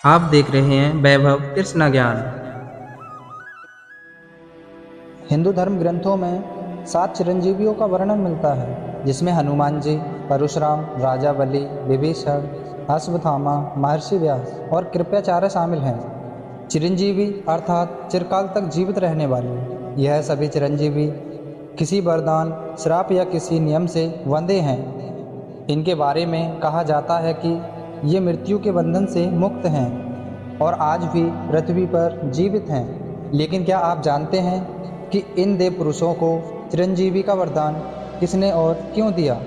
आप देख रहे हैं वैभव कृष्ण ज्ञान। हिंदू धर्म ग्रंथों में 7 चिरंजीवियों का वर्णन मिलता है, जिसमें हनुमान जी, परशुराम, राजा बलि, विभीषण, अश्वत्थामा, महर्षि व्यास और कृपाचार्य शामिल हैं। चिरंजीवी अर्थात चिरकाल तक जीवित रहने वाले। यह सभी चिरंजीवी किसी वरदान, श्राप या किसी नियम से बंधे हैं। इनके बारे में कहा जाता है कि ये मृत्यु के बंधन से मुक्त हैं और आज भी पृथ्वी पर जीवित हैं। लेकिन क्या आप जानते हैं कि इन देव पुरुषों को चिरंजीवी का वरदान किसने और क्यों दिया?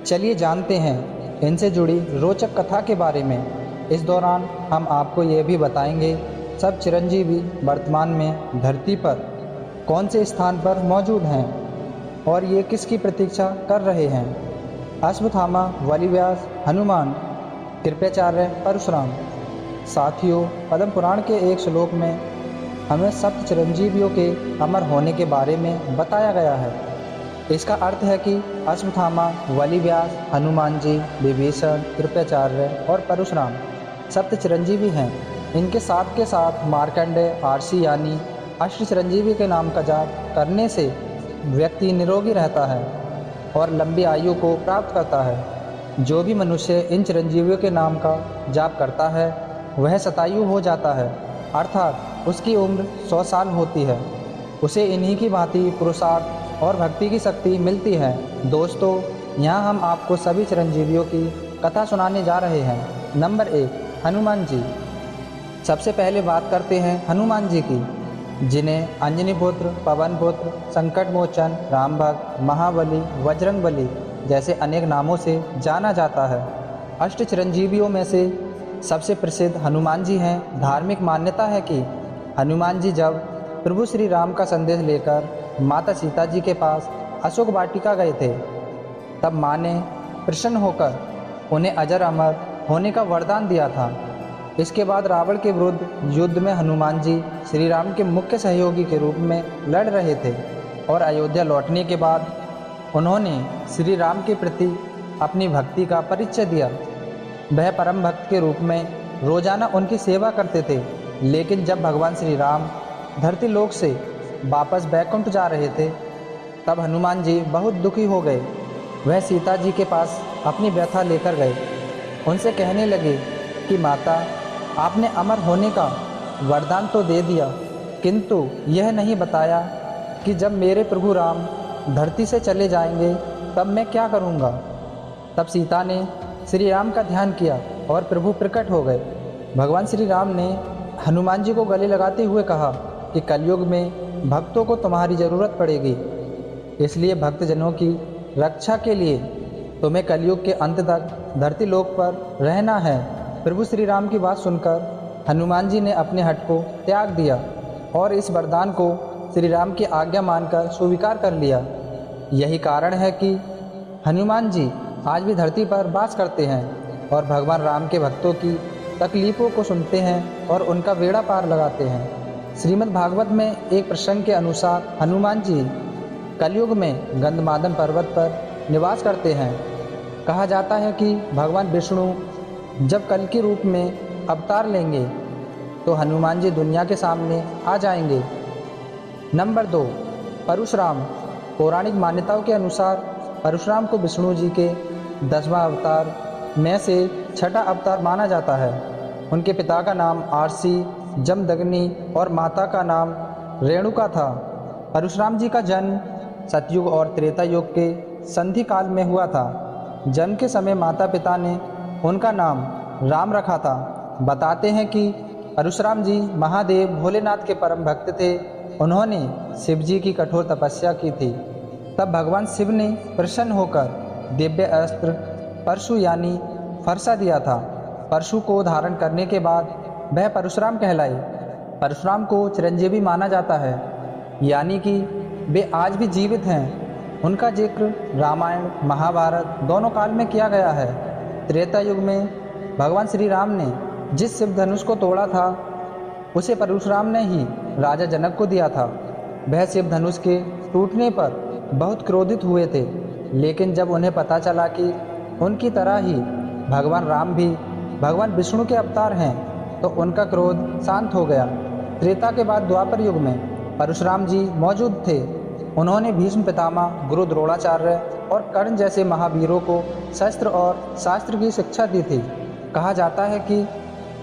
चलिए जानते हैं इनसे जुड़ी रोचक कथा के बारे में। इस दौरान हम आपको ये भी बताएंगे सब चिरंजीवी वर्तमान में धरती पर कौन से स्थान पर मौजूद हैं और ये किसकी प्रतीक्षा कर रहे हैं। अश्वत्थामा, बलिव्यास, हनुमान, कृपाचार्य, परशुराम। साथियों, पद्म पुराण के एक श्लोक में हमें सप्त चिरंजीवियों के अमर होने के बारे में बताया गया है। इसका अर्थ है कि अश्वत्थामा, बलिव्यास, हनुमान जी, विभीषण, कृपाचार्य और परशुराम सप्त चिरंजीवी हैं। इनके साथ के साथ मार्कंडेय, आरसी यानी अष्ट चिरंजीवी के नाम का जाप करने से व्यक्ति निरोगी रहता है और लंबी आयु को प्राप्त करता है। जो भी मनुष्य इन चिरंजीवियों के नाम का जाप करता है वह शतायु हो जाता है, अर्थात उसकी उम्र 100 साल होती है। उसे इन्हीं की भांति पुरुषार्थ और भक्ति की शक्ति मिलती है। दोस्तों, यहाँ हम आपको सभी चिरंजीवियों की कथा सुनाने जा रहे हैं। नंबर 1, हनुमान जी। सबसे पहले बात करते हैं हनुमान जी की, जिन्हें अंजनी पुत्र, पवन पुत्र, संकट मोचन, राम भक्त, महाबली, बजरंग बली जैसे अनेक नामों से जाना जाता है। अष्ट चिरंजीवियों में से सबसे प्रसिद्ध हनुमान जी हैं। धार्मिक मान्यता है कि हनुमान जी जब प्रभु श्री राम का संदेश लेकर माता सीता जी के पास अशोक वाटिका गए थे, तब माँ ने प्रसन्न होकर उन्हें अजर अमर होने का वरदान दिया था। इसके बाद रावण के विरुद्ध युद्ध में हनुमान जी श्री राम के मुख्य सहयोगी के रूप में लड़ रहे थे और अयोध्या लौटने के बाद उन्होंने श्री राम के प्रति अपनी भक्ति का परिचय दिया। वह परम भक्त के रूप में रोजाना उनकी सेवा करते थे। लेकिन जब भगवान श्री राम धरती लोक से वापस बैकुंठ जा रहे थे, तब हनुमान जी बहुत दुखी हो गए। वह सीता जी के पास अपनी व्यथा लेकर गए। उनसे कहने लगे कि माता, आपने अमर होने का वरदान तो दे दिया, किंतु यह नहीं बताया कि जब मेरे प्रभु राम धरती से चले जाएंगे तब मैं क्या करूँगा। तब सीता ने श्री राम का ध्यान किया और प्रभु प्रकट हो गए। भगवान श्री राम ने हनुमान जी को गले लगाते हुए कहा कि कलयुग में भक्तों को तुम्हारी ज़रूरत पड़ेगी, इसलिए भक्तजनों की रक्षा के लिए तुम्हें कलयुग के अंत तक धरती लोक पर रहना है। प्रभु श्री राम की बात सुनकर हनुमान जी ने अपने हठ को त्याग दिया और इस वरदान को श्री राम की आज्ञा मानकर स्वीकार कर लिया। यही कारण है कि हनुमान जी आज भी धरती पर वास करते हैं और भगवान राम के भक्तों की तकलीफ़ों को सुनते हैं और उनका बेड़ा पार लगाते हैं। श्रीमद् भागवत में एक प्रसंग के अनुसार हनुमान जी कलयुग में गंधमादन पर्वत पर निवास करते हैं। कहा जाता है कि भगवान विष्णु जब कल के रूप में अवतार लेंगे तो हनुमान जी दुनिया के सामने आ जाएंगे। नंबर 2, परशुराम। पौराणिक मान्यताओं के अनुसार परशुराम को विष्णु जी के 10वां अवतार में से छठा अवतार माना जाता है। उनके पिता का नाम आरसी, जमदग्नि और माता का नाम रेणुका था। परशुराम जी का जन्म सतयुग और त्रेता युग के संधि काल में हुआ था। जन्म के समय माता पिता ने उनका नाम राम रखा था। बताते हैं कि परशुराम जी महादेव भोलेनाथ के परम भक्त थे। उन्होंने शिव जी की कठोर तपस्या की थी। तब भगवान शिव ने प्रसन्न होकर दिव्य अस्त्र परशु यानी फरसा दिया था। परशु को धारण करने के बाद वह परशुराम कहलाए। परशुराम को चिरंजीवी माना जाता है, यानी कि वे आज भी जीवित हैं। उनका जिक्र रामायण, महाभारत दोनों काल में किया गया है। त्रेता युग में भगवान श्री राम ने जिस शिव धनुष को तोड़ा था उसे परशुराम ने ही राजा जनक को दिया था। वह शिव धनुष के टूटने पर बहुत क्रोधित हुए थे, लेकिन जब उन्हें पता चला कि उनकी तरह ही भगवान राम भी भगवान विष्णु के अवतार हैं, तो उनका क्रोध शांत हो गया। त्रेता के बाद द्वापर युग में परशुराम जी मौजूद थे। उन्होंने भीष्म पितामह, गुरु द्रोणाचार्य और कर्ण जैसे महावीरों को शस्त्र और शास्त्र की शिक्षा दी थी। कहा जाता है कि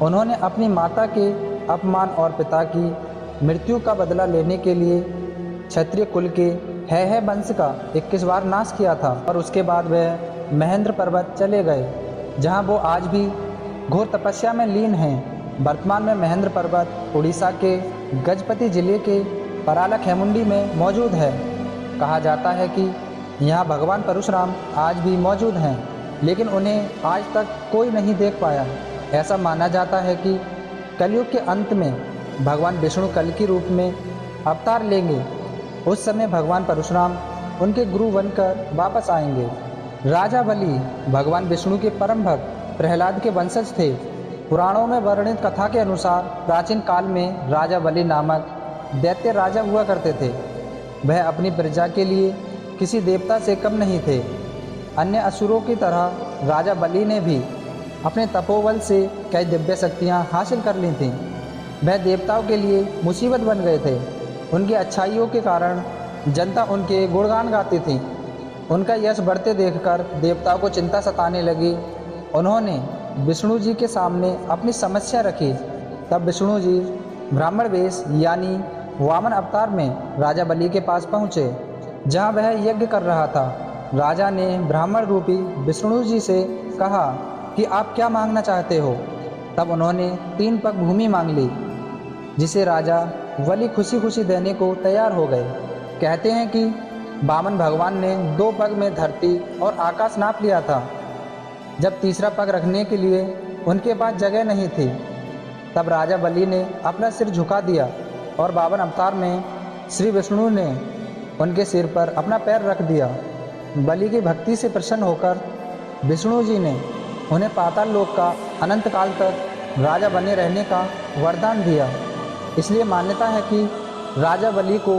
उन्होंने अपनी माता के अपमान और पिता की मृत्यु का बदला लेने के लिए क्षत्रिय कुल के है वंश का 21 बार नाश किया था और उसके बाद वह महेंद्र पर्वत चले गए, जहां वो आज भी घोर तपस्या में लीन हैं। वर्तमान में महेंद्र पर्वत उड़ीसा के गजपति जिले के पराला खेमुंडी में मौजूद है। कहा जाता है कि यहाँ भगवान परशुराम आज भी मौजूद हैं, लेकिन उन्हें आज तक कोई नहीं देख पाया। ऐसा माना जाता है कि कलयुग के अंत में भगवान विष्णु कल की रूप में अवतार लेंगे। उस समय भगवान परशुराम उनके गुरु बनकर वापस आएंगे। राजा बलि भगवान विष्णु के परम भक्त प्रहलाद के वंशज थे। पुराणों में वर्णित कथा के अनुसार प्राचीन काल में राजा बलि नामक दैत्य राजा हुआ करते थे। वह अपनी प्रजा के लिए किसी देवता से कम नहीं थे। अन्य असुरों की तरह राजा बलि ने भी अपने तपोबल से कई दिव्य शक्तियाँ हासिल कर ली थीं। वह देवताओं के लिए मुसीबत बन गए थे। उनकी अच्छाइयों के कारण जनता उनके गुणगान गाती थी। उनका यश बढ़ते देखकर देवताओं को चिंता सताने लगी। उन्होंने विष्णु जी के सामने अपनी समस्या रखी। तब विष्णु जी ब्राह्मण वेश यानी वामन अवतार में राजा बलि के पास पहुँचे, जहाँ वह यज्ञ कर रहा था। राजा ने ब्राह्मण रूपी विष्णु जी से कहा कि आप क्या मांगना चाहते हो। तब उन्होंने 3 पग भूमि मांग ली, जिसे राजा बलि खुशी खुशी देने को तैयार हो गए। कहते हैं कि वामन भगवान ने 2 पग में धरती और आकाश नाप लिया था। जब तीसरा पग रखने के लिए उनके पास जगह नहीं थी, तब राजा बलि ने अपना सिर झुका दिया और वामन अवतार में श्री विष्णु ने उनके सिर पर अपना पैर रख दिया। बलि की भक्ति से प्रसन्न होकर विष्णु जी ने उन्हें पाताल लोक का अनंत काल तक राजा बने रहने का वरदान दिया। इसलिए मान्यता है कि राजा बलि को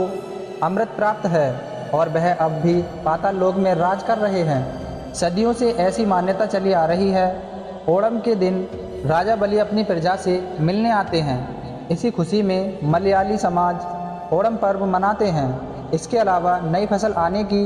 अमृत प्राप्त है और वह अब भी पाताल लोक में राज कर रहे हैं। सदियों से ऐसी मान्यता चली आ रही है। ओणम के दिन राजा बलि अपनी प्रजा से मिलने आते हैं। इसी खुशी में मलयाली समाज ओणम पर्व मनाते हैं। इसके अलावा नई फसल आने की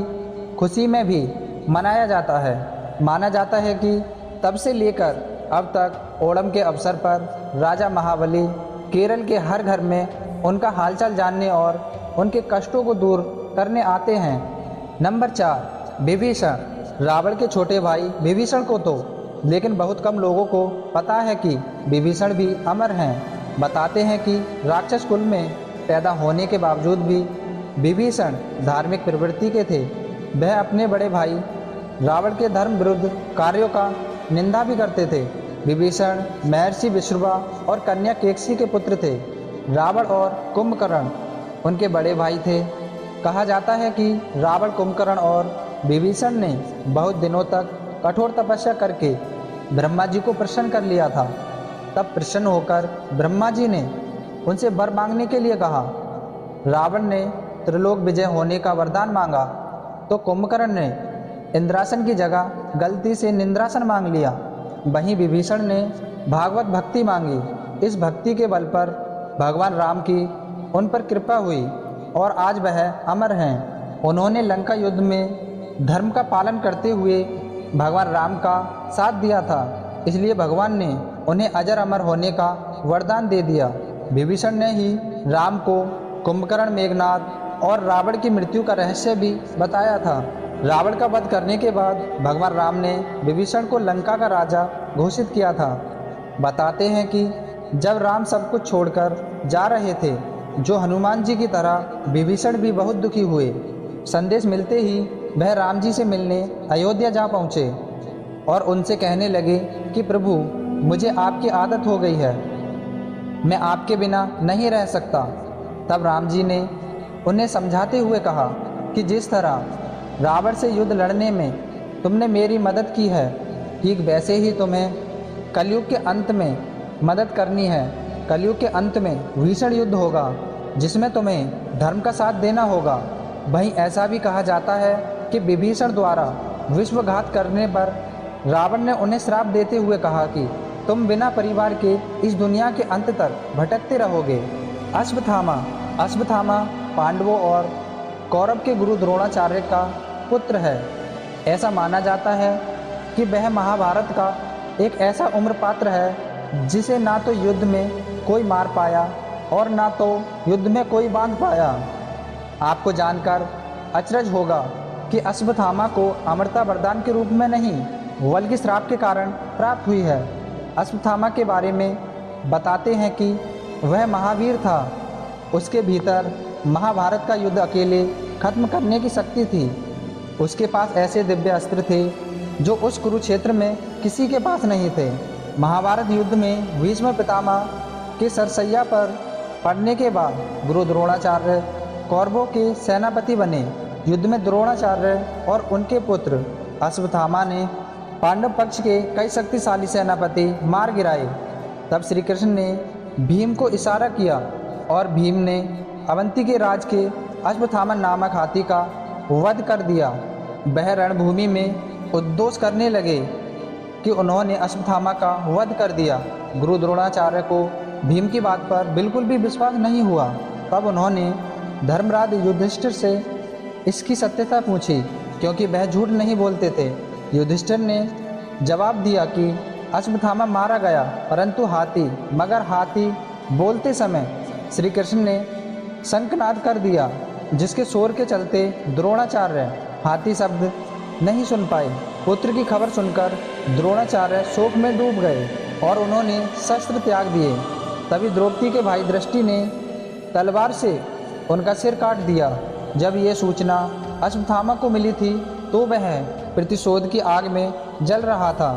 खुशी में भी मनाया जाता है। माना जाता है कि तब से लेकर अब तक ओणम के अवसर पर राजा महाबली केरल के हर घर में उनका हालचाल जानने और उनके कष्टों को दूर करने आते हैं। नंबर 4, विभीषण। रावण के छोटे भाई विभीषण को तो लेकिन बहुत कम लोगों को पता है कि विभीषण भी अमर हैं। बताते हैं कि राक्षस कुल में पैदा होने के बावजूद भी विभीषण धार्मिक प्रवृत्ति के थे। वह अपने बड़े भाई रावण के धर्म विरुद्ध कार्यों का निंदा भी करते थे। विभीषण महर्षि विश्रुवा और कन्या केकसी के पुत्र थे। रावण और कुंभकर्ण उनके बड़े भाई थे। कहा जाता है कि रावण, कुंभकर्ण और विभीषण ने बहुत दिनों तक कठोर तपस्या करके ब्रह्मा जी को प्रसन्न कर लिया था। तब प्रसन्न होकर ब्रह्मा जी ने उनसे वर मांगने के लिए कहा। रावण ने त्रिलोक विजय होने का वरदान मांगा तो कुंभकर्ण ने इंद्रासन की जगह गलती से निंद्रासन मांग लिया। वहीं विभीषण ने भागवत भक्ति मांगी। इस भक्ति के बल पर भगवान राम की उन पर कृपा हुई और आज वह अमर हैं। उन्होंने लंका युद्ध में धर्म का पालन करते हुए भगवान राम का साथ दिया था, इसलिए भगवान ने उन्हें अजर अमर होने का वरदान दे दिया। विभीषण ने ही राम को कुंभकर्ण, मेघनाद और रावण की मृत्यु का रहस्य भी बताया था। रावण का वध करने के बाद भगवान राम ने विभीषण को लंका का राजा घोषित किया था। बताते हैं कि जब राम सब कुछ छोड़कर जा रहे थे, जो हनुमान जी की तरह विभीषण भी बहुत दुखी हुए। संदेश मिलते ही वह राम जी से मिलने अयोध्या जा पहुँचे और उनसे कहने लगे कि प्रभु, मुझे आपकी आदत हो गई है, मैं आपके बिना नहीं रह सकता। तब राम जी ने उन्हें समझाते हुए कहा कि जिस तरह रावण से युद्ध लड़ने में तुमने मेरी मदद की है, ठीक वैसे ही तुम्हें कलयुग के अंत में मदद करनी है। कलयुग के अंत में भीषण युद्ध होगा जिसमें तुम्हें धर्म का साथ देना होगा। वहीं ऐसा भी कहा जाता है कि विभीषण द्वारा विश्वघात करने पर रावण ने उन्हें श्राप देते हुए कहा कि तुम बिना परिवार के इस दुनिया के अंत तक भटकते रहोगे। अश्वत्थामा पांडवों और कौरव के गुरु द्रोणाचार्य का पुत्र है। ऐसा माना जाता है कि वह महाभारत का एक ऐसा उम्र पात्र है जिसे ना तो युद्ध में कोई मार पाया और ना तो युद्ध में कोई बांध पाया। आपको जानकर अचरज होगा कि अश्वत्थामा को अमरता वरदान के रूप में नहीं बल्कि श्राप के कारण प्राप्त हुई है। अश्वत्थामा के बारे में बताते हैं कि वह महावीर था। उसके भीतर महाभारत का युद्ध अकेले खत्म करने की शक्ति थी। उसके पास ऐसे दिव्य अस्त्र थे जो उस कुरुक्षेत्र में किसी के पास नहीं थे। महाभारत युद्ध में भीष्म पितामह के सरसैया पर पड़ने के बाद गुरु द्रोणाचार्य कौरवों के सेनापति बने। युद्ध में द्रोणाचार्य और उनके पुत्र अश्वत्थामा ने पांडव पक्ष के कई शक्तिशाली सेनापति मार गिराए। तब श्री कृष्ण ने भीम को इशारा किया और भीम ने अवंती के राज के अश्वत्थामा नामक हाथी का वध कर दिया। वह रणभूमि में उद्घोष करने लगे कि उन्होंने अश्वत्थामा का वध कर दिया। गुरु द्रोणाचार्य को भीम की बात पर बिल्कुल भी विश्वास नहीं हुआ। तब उन्होंने धर्मराज युधिष्ठिर से इसकी सत्यता पूछी, क्योंकि वह झूठ नहीं बोलते थे। युधिष्ठिर ने जवाब दिया कि अश्वत्थामा मारा गया, परंतु मगर हाथी बोलते समय श्री कृष्ण ने शंखनाद कर दिया, जिसके शोर के चलते द्रोणाचार्य हाथी शब्द नहीं सुन पाए। पुत्र की खबर सुनकर द्रोणाचार्य शोक में डूब गए और उन्होंने शस्त्र त्याग दिए। तभी द्रौपदी के भाई दृष्टि ने तलवार से उनका सिर काट दिया। जब ये सूचना अश्वत्थामा को मिली थी तो वह प्रतिशोध की आग में जल रहा था।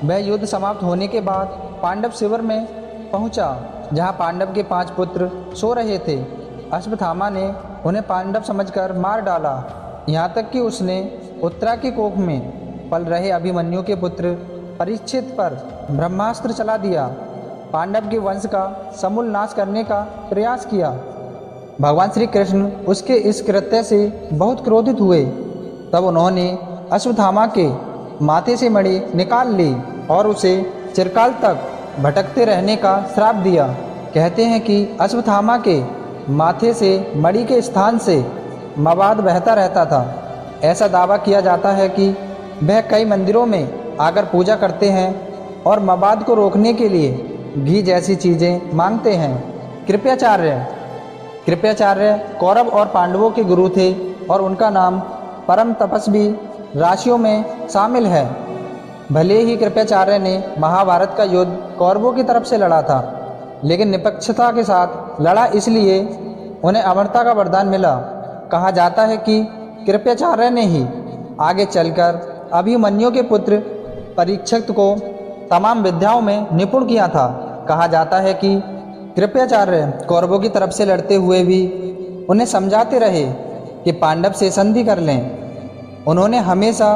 वह युद्ध समाप्त होने के बाद पांडव शिविर में पहुंचा, जहां पांडव के 5 पुत्र सो रहे थे। अश्वत्थामा ने उन्हें पांडव समझकर मार डाला, यहाँ तक कि उसने उत्तरा की कोख में पल रहे अभिमन्यु के पुत्र परीक्षित पर ब्रह्मास्त्र चला दिया। पांडव के वंश का समूल नाश करने का प्रयास किया। भगवान श्री कृष्ण उसके इस कृत्य से बहुत क्रोधित हुए। तब उन्होंने अश्वत्थामा के माथे से मणि निकाल ली और उसे चिरकाल तक भटकते रहने का श्राप दिया। कहते हैं कि अश्वत्थामा के माथे से मणि के स्थान से मवाद बहता रहता था। ऐसा दावा किया जाता है कि वह कई मंदिरों में आकर पूजा करते हैं और मवाद को रोकने के लिए घी जैसी चीज़ें मांगते हैं। कृपाचार्य कौरव और पांडवों के गुरु थे और उनका नाम परम तपस्वी राशियों में शामिल है। भले ही कृपाचार्य ने महाभारत का युद्ध कौरवों की तरफ से लड़ा था, लेकिन निष्पक्षता के साथ लड़ा, इसलिए उन्हें अमरता का वरदान मिला। कहा जाता है कि कृपाचार्य ने ही आगे चलकर अभिमन्यु के पुत्र परीक्षित को तमाम विद्याओं में निपुण किया था। कहा जाता है कि कृपाचार्य कौरवों की तरफ से लड़ते हुए भी उन्हें समझाते रहे कि पांडव से संधि कर लें। उन्होंने हमेशा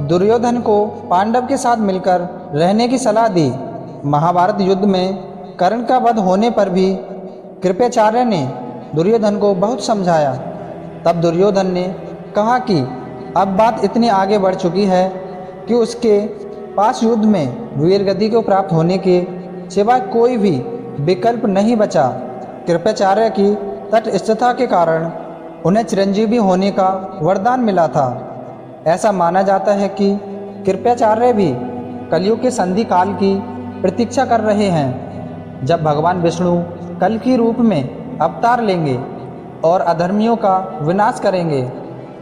दुर्योधन को पांडव के साथ मिलकर रहने की सलाह दी। महाभारत युद्ध में कर्ण का वध होने पर भी कृपाचार्य ने दुर्योधन को बहुत समझाया। तब दुर्योधन ने कहा कि अब बात इतनी आगे बढ़ चुकी है कि उसके पास युद्ध में वीरगति को प्राप्त होने के सिवाय कोई भी विकल्प नहीं बचा। कृपाचार्य की तटस्थता के कारण उन्हें चिरंजीवी होने का वरदान मिला था। ऐसा माना जाता है कि कृपाचार्य भी कलयुग के संधि काल की प्रतीक्षा कर रहे हैं, जब भगवान विष्णु कल की रूप में अवतार लेंगे और अधर्मियों का विनाश करेंगे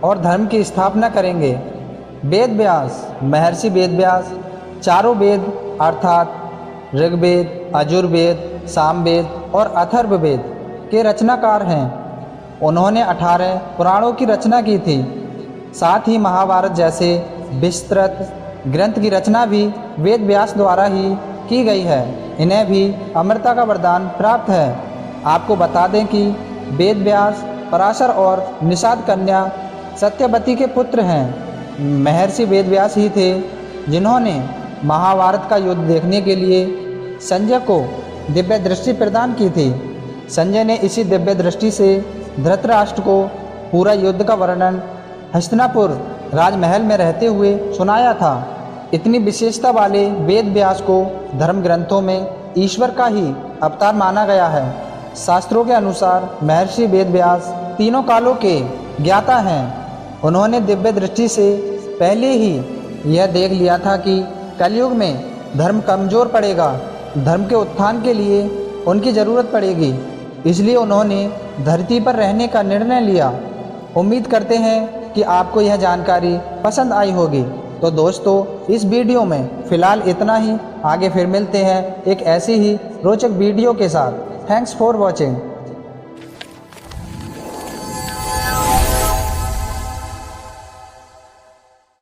और धर्म की स्थापना करेंगे। महर्षि वेदव्यास चारों वेद अर्थात ऋग्वेद, यजुर्वेद, सामवेद और अथर्ववेद के रचनाकार हैं। उन्होंने 18 पुराणों की रचना की थी। साथ ही महाभारत जैसे विस्तृत ग्रंथ की रचना भी वेद व्यास द्वारा ही की गई है। इन्हें भी अमरता का वरदान प्राप्त है। आपको बता दें कि वेद व्यास पराशर और निषाद कन्या सत्यवती के पुत्र हैं। महर्षि वेद व्यास ही थे जिन्होंने महाभारत का युद्ध देखने के लिए संजय को दिव्य दृष्टि प्रदान की थी। संजय ने इसी दिव्य दृष्टि से धृतराष्ट्र को पूरा युद्ध का वर्णन हस्तिनापुर राजमहल में रहते हुए सुनाया था। इतनी विशेषता वाले वेद व्यास को धर्म ग्रंथों में ईश्वर का ही अवतार माना गया है। शास्त्रों के अनुसार महर्षि वेद व्यास तीनों कालों के ज्ञाता हैं। उन्होंने दिव्य दृष्टि से पहले ही यह देख लिया था कि कलयुग में धर्म कमज़ोर पड़ेगा, धर्म के उत्थान के लिए उनकी ज़रूरत पड़ेगी। इसलिए उन्होंने धरती पर रहने का निर्णय लिया। उम्मीद करते हैं कि आपको यह जानकारी पसंद आई होगी। तो दोस्तों, इस वीडियो में फ़िलहाल इतना ही। आगे फिर मिलते हैं एक ऐसी ही रोचक वीडियो के साथ। Thanks for watching.